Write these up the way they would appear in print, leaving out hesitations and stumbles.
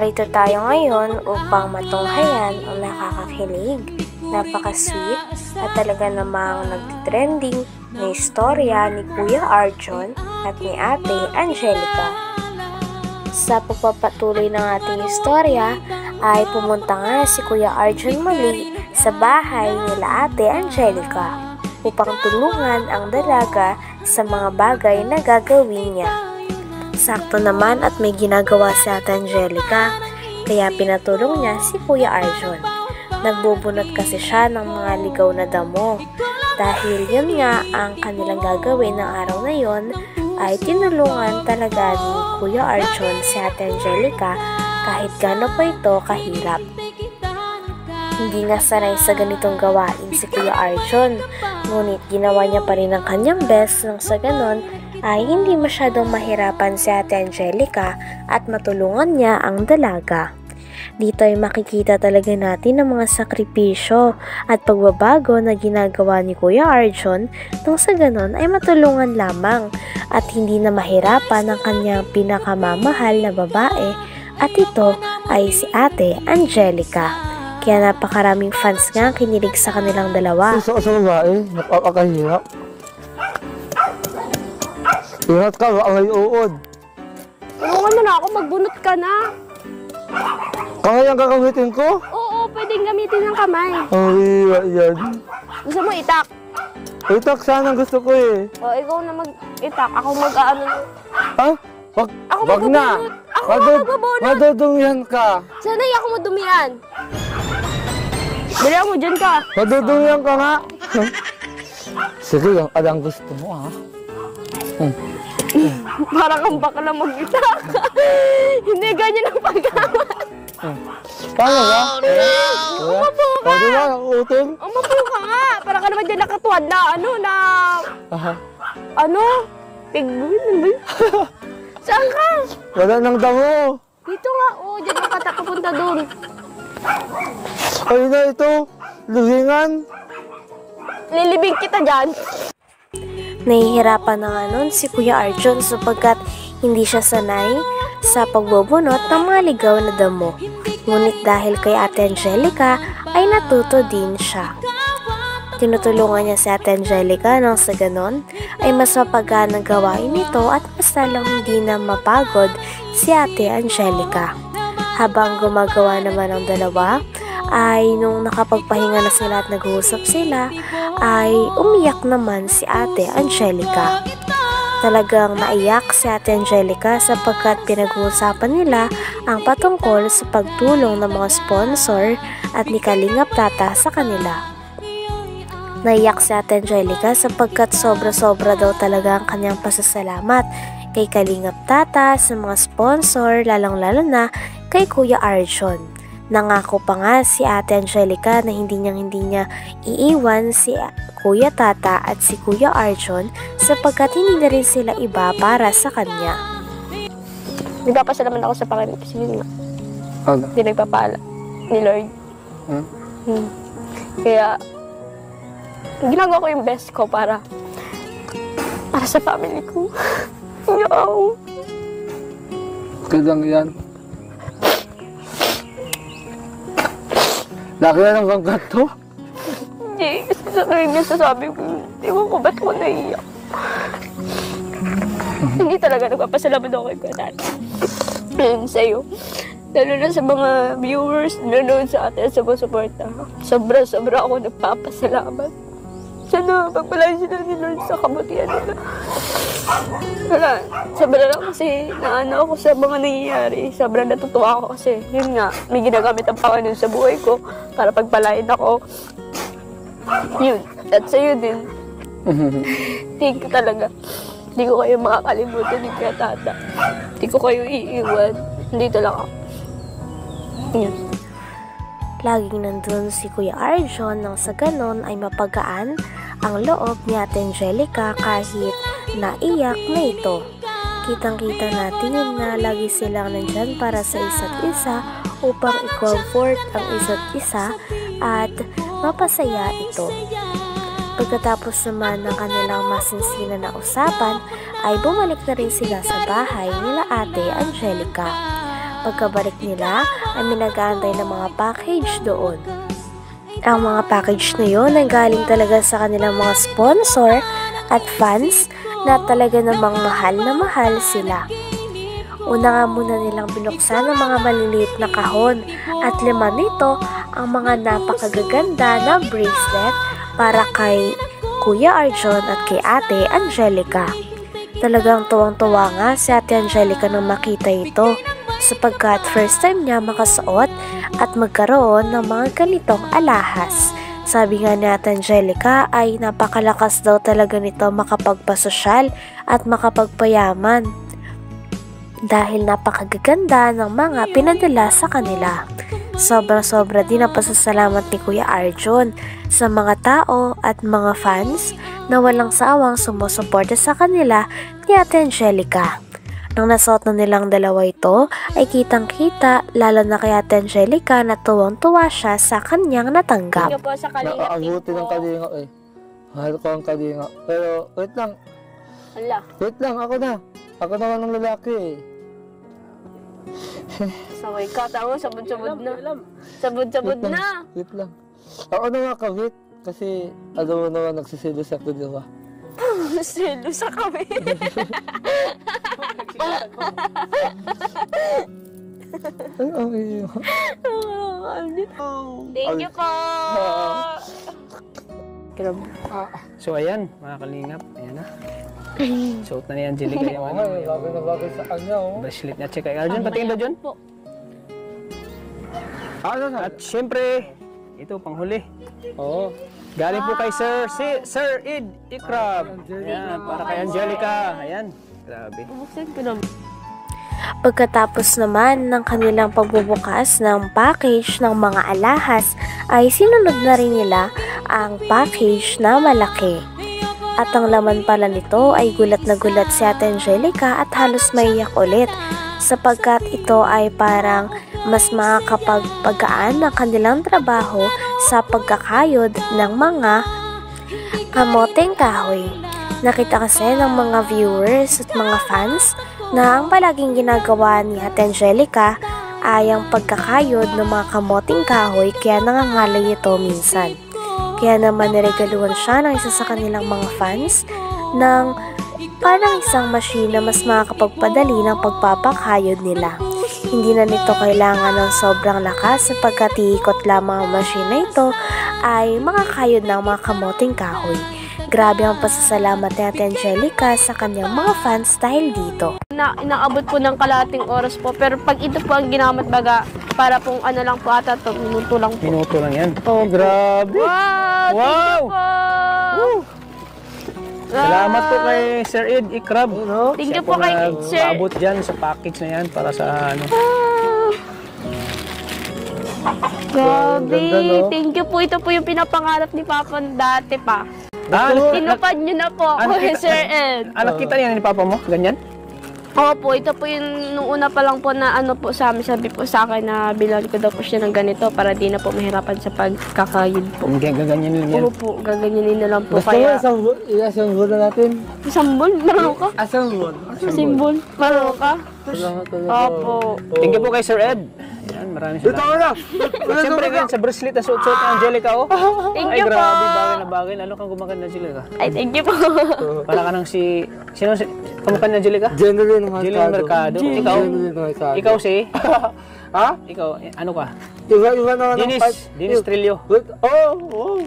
Narito tayo ngayon upang matunghayan ang nakakakilig, napaka-sweet at talaga namang nag-trending na istorya ni Kuya Arjon at ni Ate Angelica. Sa pagpapatuloy ng ating istorya ay pumunta nga si Kuya Arjon muli sa bahay nila Ate Angelica upang tulungan ang dalaga sa mga bagay na gagawin niya. Sakto naman at may ginagawa si Ate Angelica, kaya pinatulong niya si Kuya Arjon. Nagbubunot kasi siya ng mga ligaw na damo. Dahil yun nga ang kanilang gagawin ng araw na yon, ay tinulungan talaga ni Kuya Arjon si Ate Angelica kahit gaano pa ito kahirap. Hindi nga sanay sa ganitong gawain si Kuya Arjon, ngunit ginawa niya pa rin ang kanyang best nang sa ganon ay hindi masyadong mahirapan si Ate Angelica at matulungan niya ang dalaga. Dito ay makikita talaga natin ang mga sakripisyo at pagbabago na ginagawa ni Kuya Arjon nang sa ganon ay matulungan lamang at hindi na mahirapan ang kanyang pinakamamahal na babae at ito ay si Ate Angelica. Kaya napakaraming fans nga kinilig sa kanilang dalawa. Sa babae, napakahirap. Ingat ka, baka may uod. Tulungan mo na ako, magbunot ka na. Kamay ang gagamitin ko? Oo, pwedeng gamitin ng kamay. Ay, yan. Gusto mo itak? Itak sana gusto ko eh. O, ikaw na mag-itak. Ako mag-ano. Ha? Ako wag na. Ako magbubunot. Madudumihan ka. Sanay ako madumihan. Bilihan mo, dyan ka. Madudumihan ka nga. Sige, yung alang gusto mo ha. Parang ang bakla mag-itak. Hindi ganyan ang pagkawa. Paano ba? Umapo ka. O, diba? Utol? Umapo ka nga. Parang ka naman dyan nakatuwad na Pigbuin. Saan ka? Wala nang damo. Dito nga. Oo, dyan ka papunta doon. Ay na ito. Luhingan. Lilibing kita dyan. Nahihirapan na nga nun si Kuya Arjon sapagkat hindi siya sanay sa pagbubunot ng mga ligaw na damo. Ngunit dahil kay Ate Angelica ay natuto din siya. Tinutulungan niya si Ate Angelica nang sa ganon ay mas mapagaan ang gawain nito at mas lalong hindi na mapagod si Ate Angelica. Habang gumagawa naman ang dalawa, ay nung nakapagpahinga na sila at nag-uusap sila, ay umiyak naman si Ate Angelica. Talagang naiyak si Ate Angelica sapagkat pinag-uusapan nila ang patungkol sa pagtulong ng mga sponsor at ni Kalingap Tata sa kanila. Naiyak si Ate Angelica sapagkat sobra-sobra daw talaga ang kanyang pasasalamat kay Kalingap Tata sa mga sponsor, lalong-lalo na kay Kuya Arjon. Nangako pa nga si Ate Angelica na hindi niya iiwan si Kuya Tata at si Kuya Arjon sapagkat hindi na rin sila iba para sa kanya. Nagpapasalamat ako sa Panginoon. Sige nga. Ano? Hindi nagpapala ni Lord. Kaya, ginagawa ko yung best ko para sa family ko. Yo. Kailang yan. Laki na ng ganggat to? Hindi, kasi sa kanya sasabi ko, ewan ko ba't ko naiiyak. Hindi talaga nagpapasalamat ako kay Kuya Tata. Ayun sa'yo. Lalo na sa mga viewers, nanonood sa atin sa mga suporta. Sobra-sobra ako nagpapasalamat. Sana pagpalain sila ni Lord sa kabutihan nila. Wala, sobra lang kasi naano ako sa mga nangyayari. Sobrang natutuwa ako kasi yun nga, may ginagamit ang Panginoon sa buhay ko para pagpalain ako. Yun, at sa'yo din. Thank you talaga. Hindi ko kayo makakalimutan ni Kuya Tata. Hindi ko kayo iiwan. Dito lang ako. Yun. Laging nandun si Kuya Arjon nang sa ganon ay mapagaan ang loob ni Ate Angelica kahit naiyak na ito. Kitang-kita natin na lagi silang nandyan para sa isa't isa upang i-comfort ang isa't isa at mapasaya ito. Pagkatapos naman ng kanilang masinsina na usapan, ay bumalik na rin sila sa bahay nila Ate Angelica. Pagkabalik nila ay minag-aantay ng mga package doon. Ang mga package na yun ay galing talaga sa kanilang mga sponsor at fans na talaga namang mahal na mahal sila. Una nga muna nilang binuksan ang mga maliliit na kahon at 5 nito ang mga napakagaganda na bracelet para kay Kuya Arjon at kay Ate Angelica. Talagang tuwang-tuwa nga si Ate Angelica nang makita ito sapagkat first time niya makasuot at magkaroon ng mga ganitong alahas. Sabi nga ni Ate Angelica ay napakalakas daw talaga nito makapagpasosyal at makapagpayaman dahil napakagaganda ng mga pinadala sa kanila. Sobra-sobra din ang pasasalamat ni Kuya Arjon sa mga tao at mga fans na walang sawang sumusuporta sa kanila ni Ate Angelica. Nang nasuot na nilang dalawa ito, ay kitang-kita lalo na kay Ate Angelica na tuwang-tuwa siya sa kanyang natanggap. Thank you po sa Kalingap team Nakaabuti ng po. kalinga eh. Mahal ko ang kalinga. Pero wait lang, Ala, ako naman ng lalaki eh. saway ka. Tama, sabod-sabod na. Sabod-sabod na. Wait lang. Ako na nga kawit kasi alam mo naman nagsisilos ako, di ba? Selo sa kami. Ay, Thank you po. Grabe. So ayan, mga kalingap, ayan na. Suot na ni Angelica yung ano, bagay na bagay sa kanya, oh. bracelet niya. Check kayo. Arjun, patingin daw dyan. At syempre, ito panghuli. Oo. Galing po kay Sir Id Ikrab. Ayan, para kay Angelica. Ayan, grabe. Buksan ko naman. Pagkatapos naman ng kanilang pagbubukas ng package ng mga alahas ay sinunod na rin nila ang package na malaki. At ang laman pala nito ay gulat na gulat si Ate Angelica at halos maiyak ulit sapagkat ito ay parang mas makakapagpagaan ng kanilang trabaho sa pagkakayod ng mga kamoteng kahoy. Nakita kasi ng mga viewers at mga fans na ang palaging ginagawa ni Ate Angelica ay ang pagkakayod ng mga kamoting kahoy kaya nangangalay ito minsan. Kaya naman niregaluhan siya ng isa sa kanilang mga fans ng parang isang machine na mas makakapagpadali ng pagpapakayod nila. Hindi na nito kailangan ng sobrang lakas sapagkat iikot lamang ang machine na ito ay makakayod ng mga kamoting kahoy. Grabe ang pasasalamat ni Ate Angelica sa kanyang mga fans dahil dito. Inaabot po ng kalahating oras po. Pero pag ito po ang ginamit baga, para pong ano lang po ata to, minuto lang po. Minuto lang yan. Oh, grabe. Wow! Wow! Thank you po! Salamat po kay Sir Id Ikrab. Thank Siya you po kay Sir. nag-abot dyan sa package na yan para sa ano. Grabe! Ganda, no? Thank you po. Ito po yung pinapangarap ni Papa dati pa. Nakita Tinupad nyo na po, Sir Ed. nakita niya ni Papa mo? Ganyan? Opo, ito po yung nung una pa lang po na ano po sa amin, sabi po sa akin na bilhan ko daw po siya ng ganito para di na po mahirapan sa pagkakayod po. Ganyan din yan. Opo, gaganyanin na lang po. Gusto mo Kaya, isang buwan na natin? isang bull, marunong ka? Asang buwan? Simbol, marunong ka? Opo. Thank you po kay Sir Ed. Yan, maraming salamat. Siyempre ganyan, sa bracelet na suot-suot ni Angelica, oh. Thank Ay, you po. grabe, bagay na bagay. Lalo kang gumaganda, Angelica. Ay, thank you po. Para ka nang sino kamukha ni Angelica? General Jillian Mercado. Ikaw? Mercado. Ikaw si? Ha? Ikaw, ano ka? Iba naman ang Dinis Trillo. Oh!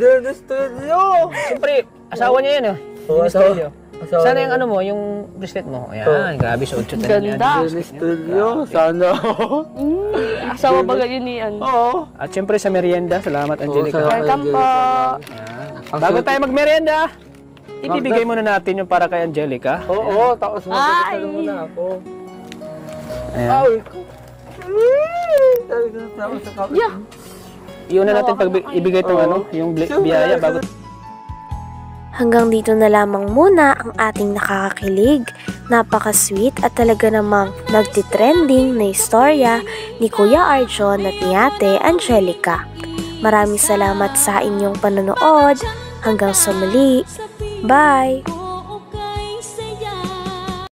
Dennis Trillo! Siyempre, asawa niya yan, oh. Dinis asawa. Trillo. Asawa Sana niya. yung ano mo, yung bracelet mo. Ayan, grabe, suot-suot na niya. Ganda. Dennis Trillo, sana. Asawa ba ganyan ni ano? Oo. At siyempre sa merienda, salamat Angelica. salamat. Welcome po. Bago tayo magmerienda, ibibigay muna natin yung para kay Angelica. Oo, tapos Ay. magkakalo muna ako. Ayan. Ay, ko. Tapos sa kapit. Yeah. Iuna natin pag ibigay itong ano, yung biyaya bago. Hanggang dito na lamang muna ang ating nakakakilig, napaka-sweet at talaga namang nagtitrending na istorya ni Kuya Arjon at ni Ate Angelica. Maraming salamat sa inyong panonood. Hanggang sa muli. Bye!